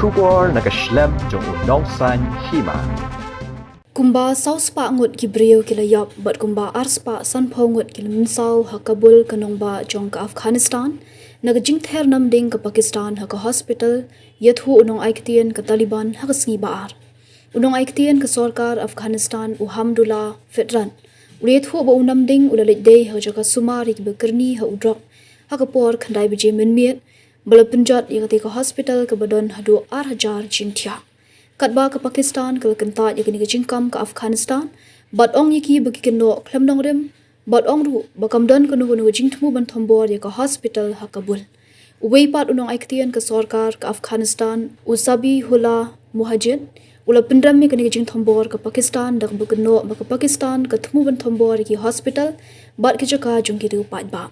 Shubor nakaslem jong unongsan Hima. Kumba saus pa ngut gibriyo kila yop but kumba ars pa san pho ngut kila minsau ha Kabul kanong ba jong ka Afghanistan nagajing ther Namding ka Pakistan ha ka hospital yathu unong aiktien ka Taliban ha ka sngi baar unong aiktien ka sarkar Afghanistan alhamdulillah fitran ulethu ba Namding ulalit day ha Jaka Sumar ki Kyrni ha Drok ha ka por khandai bije minmiet bala pinjat yakati ka hospital ka badon hadu 8000 jintia Katba ke Pakistan ke kentat yang kini jingkam ke Afghanistan bat ong yiki bagi keno klam dong rem bat ong ru bakam don keno keno jingtmu ban thombor ya ke hospital ha Kabul uwei pat unong aiktien ke sarkar ke Afghanistan usabi hula muhajir ula pindram mi kini jing thombor ke Pakistan dak bukeno ke Pakistan ke thmu ban thombor ki hospital bat ke Jaka jung ki ru pat ba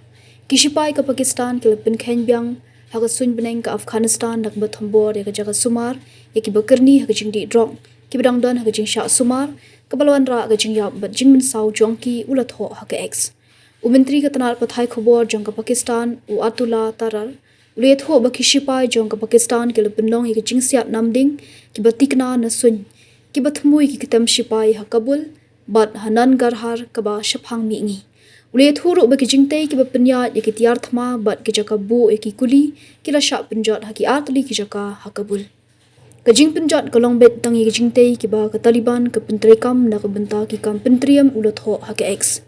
kishipai ke Pakistan ke pin khen byang Haka sun beneng ke Afghanistan dak bertembor ya ke Jaka Sumar ya ki Kyrni haka jing di Drok ki bedang don haka jing syak Sumar kebalwan ra haka jing yap bat jing min sau jongki ulat ho haka X Menteri ke tanar pathai khobor jong ke Pakistan u Atullah tarar ulet ho ba kishipai jong ke Pakistan ke lependong ya ke jing Siat Namding ki batikna na sun ki bathmui ki kitam shipai ha Kabul bat hanan garhar ka ba shaphang mi ngi Ulet huruk bagi jingtai ki berpenyat ya ki tiar thma bat ki Jaka bu ya ki kuli ki la syak penjat ha ki atli ki Jaka ha Kabul. Ka jing penjat ka long bet tang ya ki jingtai ki ba ka Taliban ka pentrekam na ka benta ki kam pentriam ulat ho ha ki X.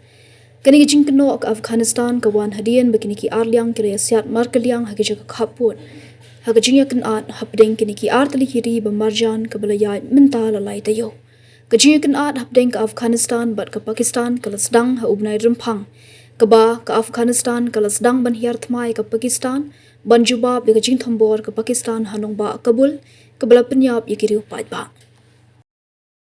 Kani ki jing keno ka Afghanistan ka wan hadian bagi ki arliang ki Siat markaliang ha ki Jaka khaput. Ha ka jing ya kan at hapdeng ki ki artli ki ri bamarjan ka balayat menta lalai tayo. Kajikan at hapdeng ke Afghanistan bat ke Pakistan kalau sedang ha ubnai rempang. Keba ke Afghanistan kalau sedang ban hiar thmai ke Pakistan ban jubab de kajing thombor ke Pakistan hanong ba Kabul kebala penyap ye kiri upat ba.